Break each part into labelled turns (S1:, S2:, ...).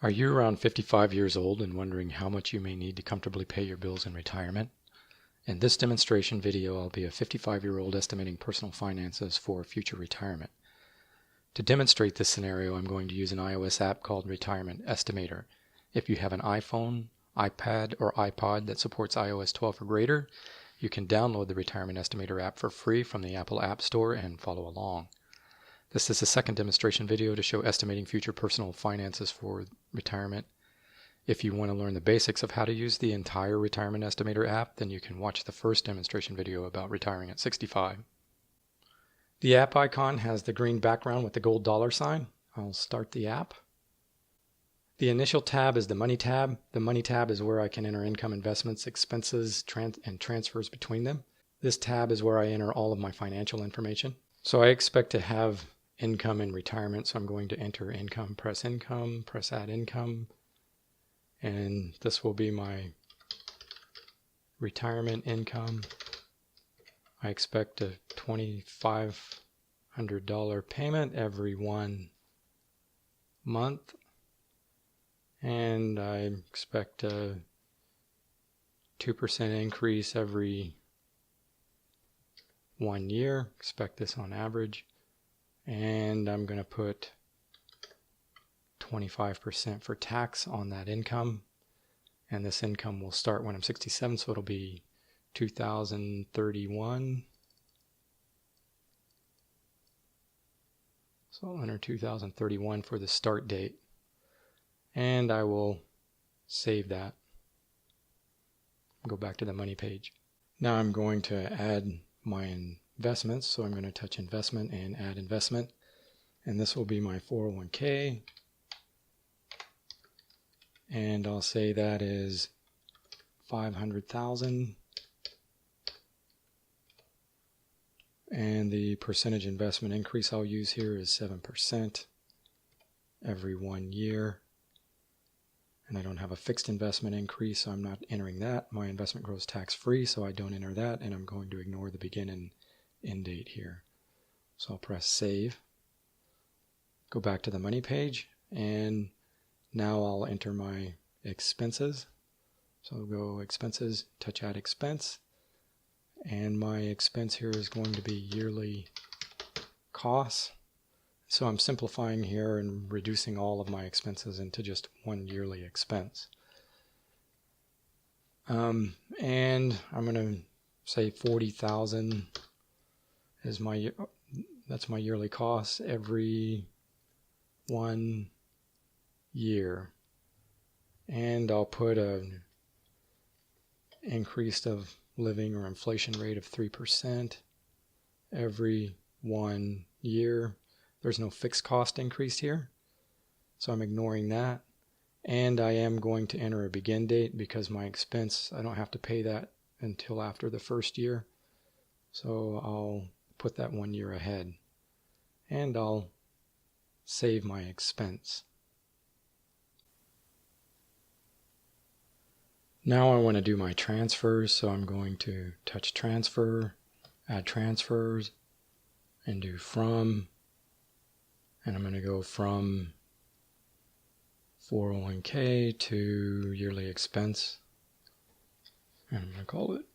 S1: Are you around 55 years old and wondering how much you may need to comfortably pay your bills in retirement? In this demonstration video, I'll be a 55-year-old estimating personal finances for future retirement. To demonstrate this scenario, I'm going to use an iOS app called Retirement Estimator. If you have an iPhone, iPad, or iPod that supports iOS 12 or greater, you can download the Retirement Estimator app for free from the Apple App Store and follow along. This is the second demonstration video to show estimating future personal finances for retirement. If you want to learn the basics of how to use the entire Retirement Estimator app, then you can watch the first demonstration video about retiring at 65. The app icon has the green background with the gold dollar sign. I'll start the app. The initial tab is the Money tab. The Money tab is where I can enter income, investments, expenses, and transfers between them. This tab is where I enter all of my financial information. So I expect to have income in retirement, so I'm going to enter income, press add income, and this will be my retirement income. I expect a $2,500 payment every 1 month, and I expect a 2% increase every 1 year. Expect this on average. And I'm going to put 25% for tax on that income. And this income will start when I'm 67, so it'll be 2031. So I'll enter 2031 for the start date. And I will save that. Go back to the Money page. Now I'm going to add my investments, so I'm going to touch investment and add investment, and this will be my 401k, and I'll say that is 500,000, and the percentage investment increase I'll use here is 7% every 1 year, and I don't have a fixed investment increase, so I'm not entering that. My investment grows tax-free, so I don't enter that, and I'm going to ignore the begin and end date here. So I'll press save, go back to the Money page, and now I'll enter my expenses. So I'll go expenses, touch add expense, and my expense here is going to be yearly costs. So I'm simplifying here and reducing all of my expenses into just one yearly expense. And I'm going to say 40,000 is that's my yearly cost every 1 year, and I'll put an increase of living or inflation rate of 3% every 1 year. There's no fixed cost increase here, so I'm ignoring that, and I am going to enter a begin date because my expense, I don't have to pay that until after the first year, so I'll put that 1 year ahead, and I'll save my expense. Now I want to do my transfers, so I'm going to touch transfer, add transfers, and do from, and I'm going to go from 401k to yearly expense, and I'm going to call it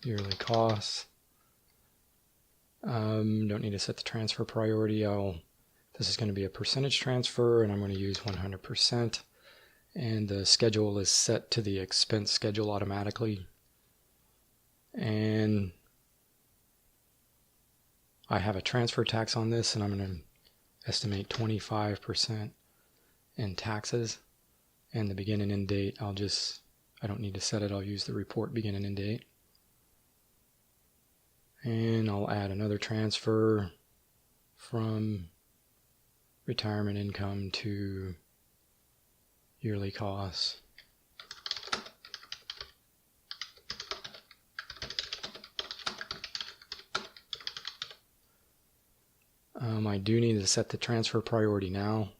S1: yearly costs. Don't need to set the transfer priority. This is going to be a percentage transfer, and I'm going to use 100%. And the schedule is set to the expense schedule automatically. And I have a transfer tax on this, and I'm going to estimate 25% in taxes. And the begin and end date, I don't need to set it. I'll use the report begin and end date. And I'll add another transfer from retirement income to yearly costs. I do need to set the transfer priority now.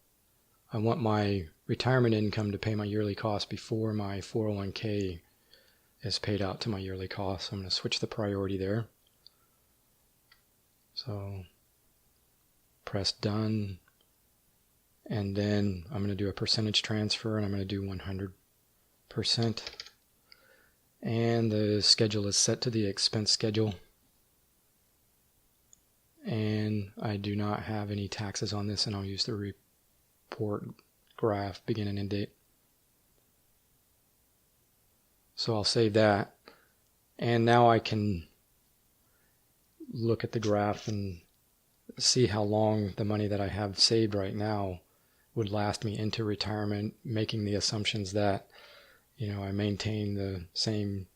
S1: I want my retirement income to pay my yearly costs before my 401k is paid out to my yearly costs. So I'm going to switch the priority there. So press done, and then I'm going to do a percentage transfer, and I'm going to do 100%. And the schedule is set to the expense schedule. And I do not have any taxes on this, and I'll use the report graph begin and end date. So I'll save that. And now I can look at the graph and see how long the money that I have saved right now would last me into retirement, making the assumptions that, you know, I maintain the same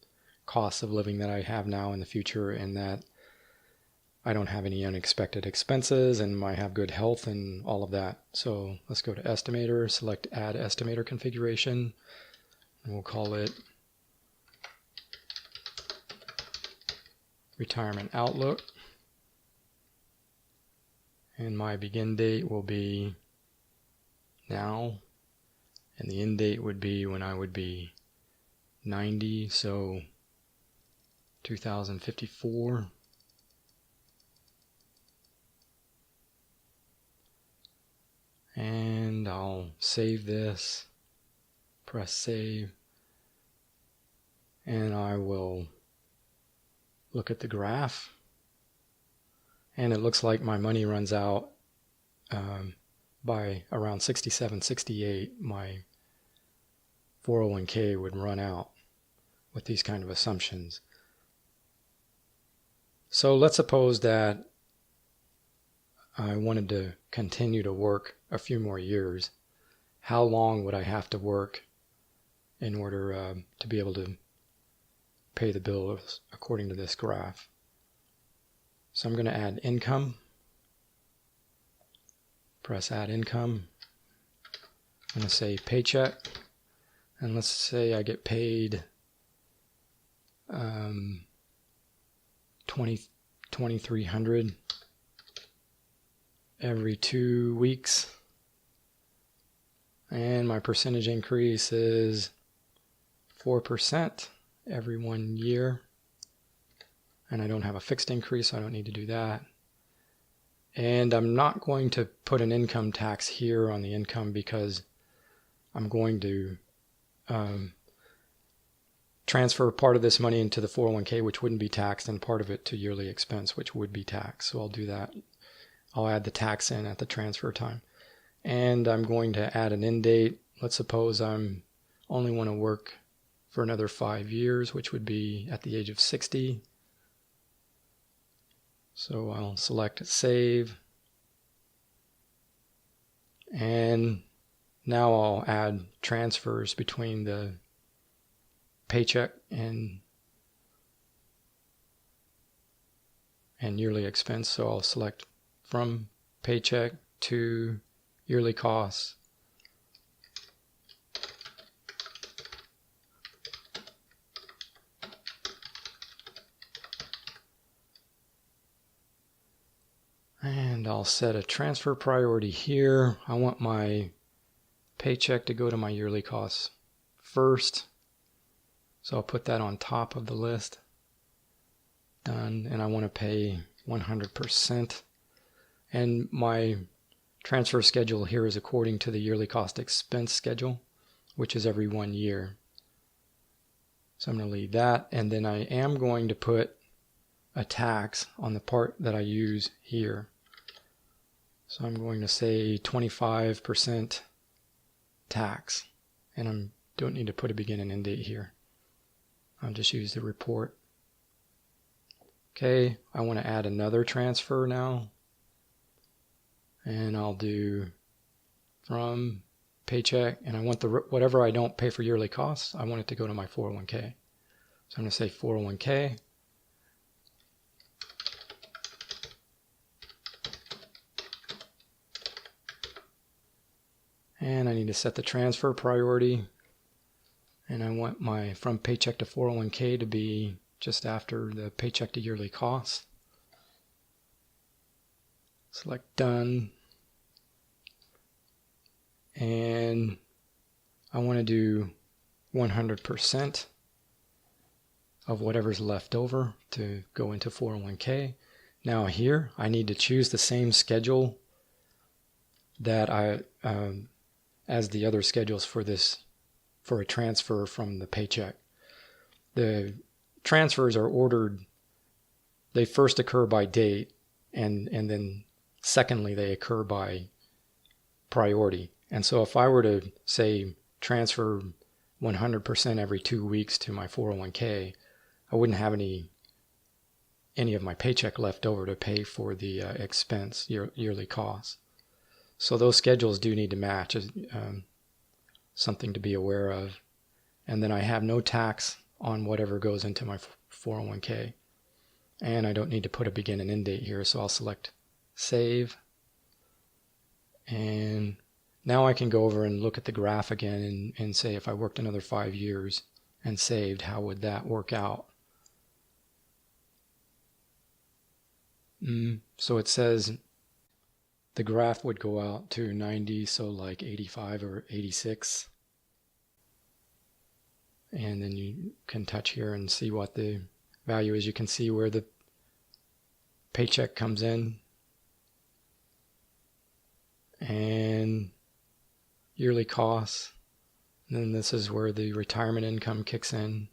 S1: costs of living that I have now in the future, and that I don't have any unexpected expenses, and I have good health and all of that. So let's go to Estimator, select Add Estimator Configuration, and we'll call it Retirement Outlook. And my begin date will be now, and the end date would be when I would be 90, so 2054. And I'll save this, press save, and I will look at the graph, and it looks like my money runs out by around 67, 68. My 401k would run out with these kind of assumptions. So let's suppose that I wanted to continue to work a few more years. How long would I have to work in order to be able to pay the bills according to this graph? So I'm going to add income. Press add income. I'm going to say paycheck, and let's say I get paid $2,300 every 2 weeks, and my percentage increase is 4% every 1 year, and I don't have a fixed increase, so I don't need to do that. And I'm not going to put an income tax here on the income, because I'm going to transfer part of this money into the 401k, which wouldn't be taxed, and part of it to yearly expense, which would be taxed. So I'll do that. I'll add the tax in at the transfer time. And I'm going to add an end date. Let's suppose I'm only want to work for another 5 years, which would be at the age of 60. So I'll select save, and now I'll add transfers between the paycheck and yearly expense. So I'll select from paycheck to yearly costs. And I'll set a transfer priority here. I want my paycheck to go to my yearly costs first. So I'll put that on top of the list. Done. And I want to pay 100%. And my transfer schedule here is according to the yearly cost expense schedule, which is every 1 year. So I'm going to leave that. And then I am going to put a tax on the part that I use here. So I'm going to say 25% tax, and I don't need to put a begin and end date here. I'll just use the report. Okay, I want to add another transfer now, and I'll do from paycheck, and I want whatever I don't pay for yearly costs, I want it to go to my 401k. So I'm going to say 401k. And I need to set the transfer priority, and I want my from paycheck to 401k to be just after the paycheck to yearly costs. Select done, and I want to do 100% of whatever's left over to go into 401k. Now here I need to choose the same schedule that as the other schedules for a transfer from the paycheck. The transfers are ordered, they first occur by date, and then secondly, they occur by priority. And so if I were to, say, transfer 100% every 2 weeks to my 401k, I wouldn't have any of my paycheck left over to pay for the expense, yearly costs. So those schedules do need to match, something to be aware of. And then I have no tax on whatever goes into my 401k. And I don't need to put a begin and end date here, so I'll select Save. And now I can go over and look at the graph again and say if I worked another 5 years and saved, how would that work out? So it says the graph would go out to 90, so like 85 or 86. And then you can touch here and see what the value is. You can see where the paycheck comes in and yearly costs. And then this is where the retirement income kicks in.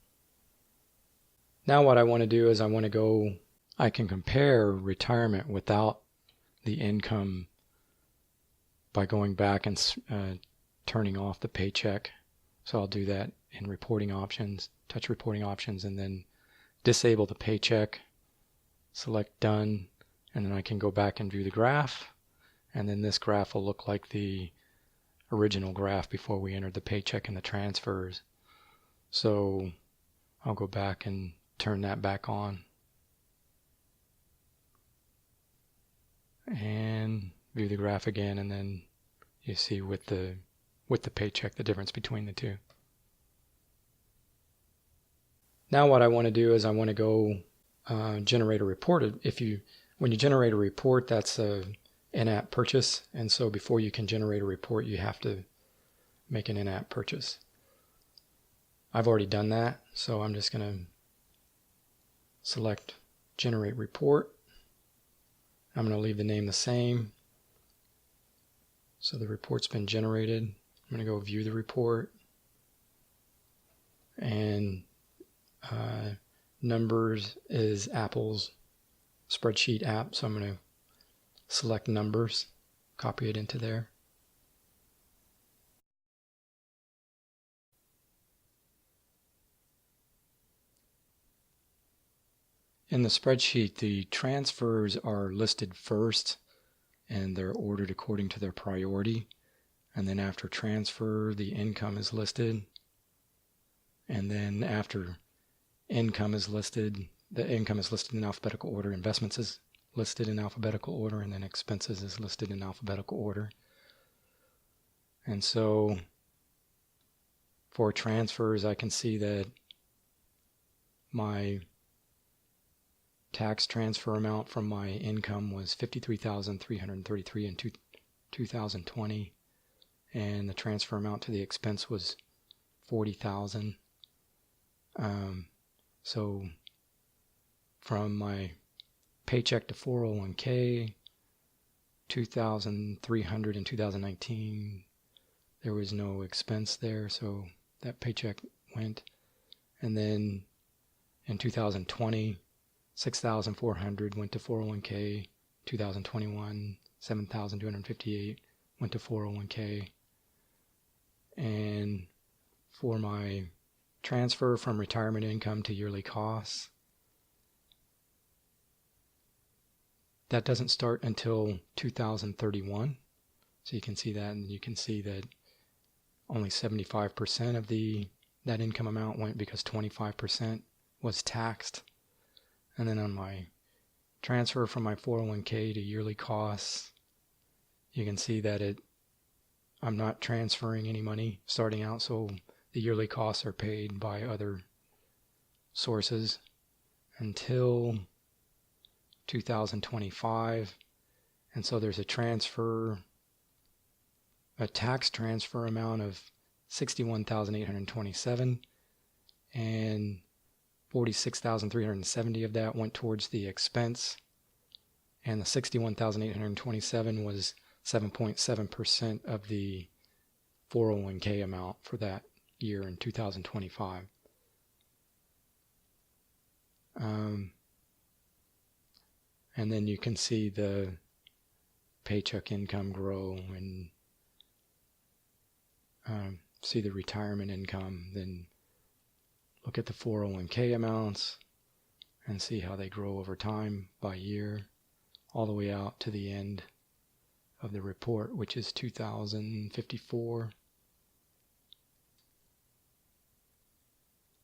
S1: Now what I want to do is I can compare retirement without the income by going back and turning off the paycheck. So I'll do that in reporting options, touch reporting options, and then disable the paycheck, select done, and then I can go back and view the graph. And then this graph will look like the original graph before we entered the paycheck and the transfers. So I'll go back and turn that back on and view the graph again, and then you see with the paycheck the difference between the two. Now what I want to do is I want to go generate a report. When you generate a report, that's an in-app purchase, and so before you can generate a report, you have to make an in-app purchase. I've already done that, so I'm just going to select Generate Report. I'm going to leave the name the same. So the report's been generated. I'm going to go view the report. And Numbers is Apple's spreadsheet app, so I'm going to select Numbers, copy it into there. In the spreadsheet, the transfers are listed first, and they're ordered according to their priority. And then after transfer, the income is listed. And then after income is listed, the income is listed in alphabetical order, investments is listed in alphabetical order, and then expenses is listed in alphabetical order. And so for transfers, I can see that my tax transfer amount from my income was $53,333 in 2020, and the transfer amount to the expense was $40,000. So from my paycheck to 401k, $2,300 in 2019, there was no expense there, so that paycheck went. And then in 2020, $6,400 went to 401k. 2021, $7,258 went to 401k. And for my transfer from retirement income to yearly costs, that doesn't start until 2031. So you can see that, and you can see that only 75% of that income amount went because 25% was taxed. And then on my transfer from my 401k to yearly costs, you can see that I'm not transferring any money starting out, so the yearly costs are paid by other sources until 2025. And so there's a tax transfer amount of $61,827, and $46,370 of that went towards the expense, and the $61,827 was 7.7% of the 401k amount for that year in 2025. And then you can see the paycheck income grow and see the retirement income. Then look at the 401k amounts and see how they grow over time by year, all the way out to the end of the report, which is 2054.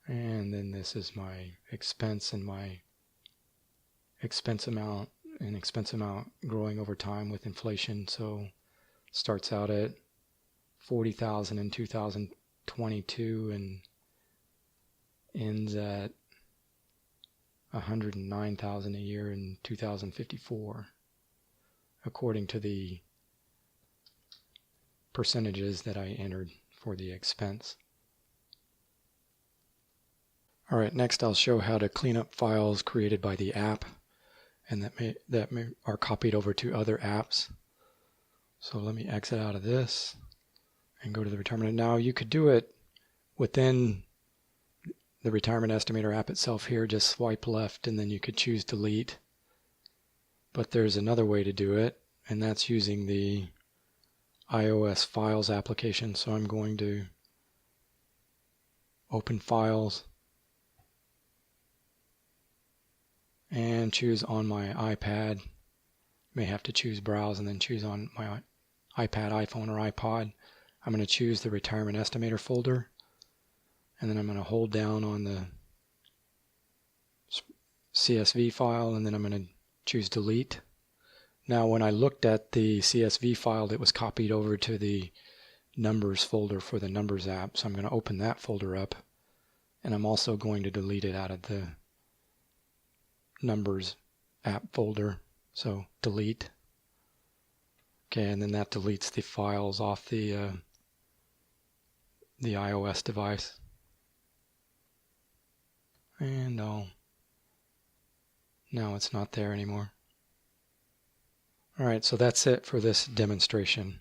S1: And then this is my expense and my expense amount growing over time with inflation. So starts out at 40,000 in 2022 and ends at 109,000 a year in 2054, according to the percentages that I entered for the expense. Alright, next I'll show how to clean up files created by the app and that are copied over to other apps. So let me exit out of this and go to the retirement. Now you could do it within the retirement estimator app itself here. Just swipe left and then you could choose delete. But there's another way to do it, and that's using the iOS Files application. So I'm going to open Files and choose on my iPad. You may have to choose Browse and then choose on my iPad, iPhone, or iPod. I'm going to choose the Retirement Estimator folder, and then I'm going to hold down on the CSV file, and then I'm going to choose Delete. Now when I looked at the CSV file, it was copied over to the Numbers folder for the Numbers app, so I'm going to open that folder up, and I'm also going to delete it out of the Numbers app folder. So delete. Okay, and then that deletes the files off the iOS device. And now it's not there anymore. Alright, so that's it for this demonstration.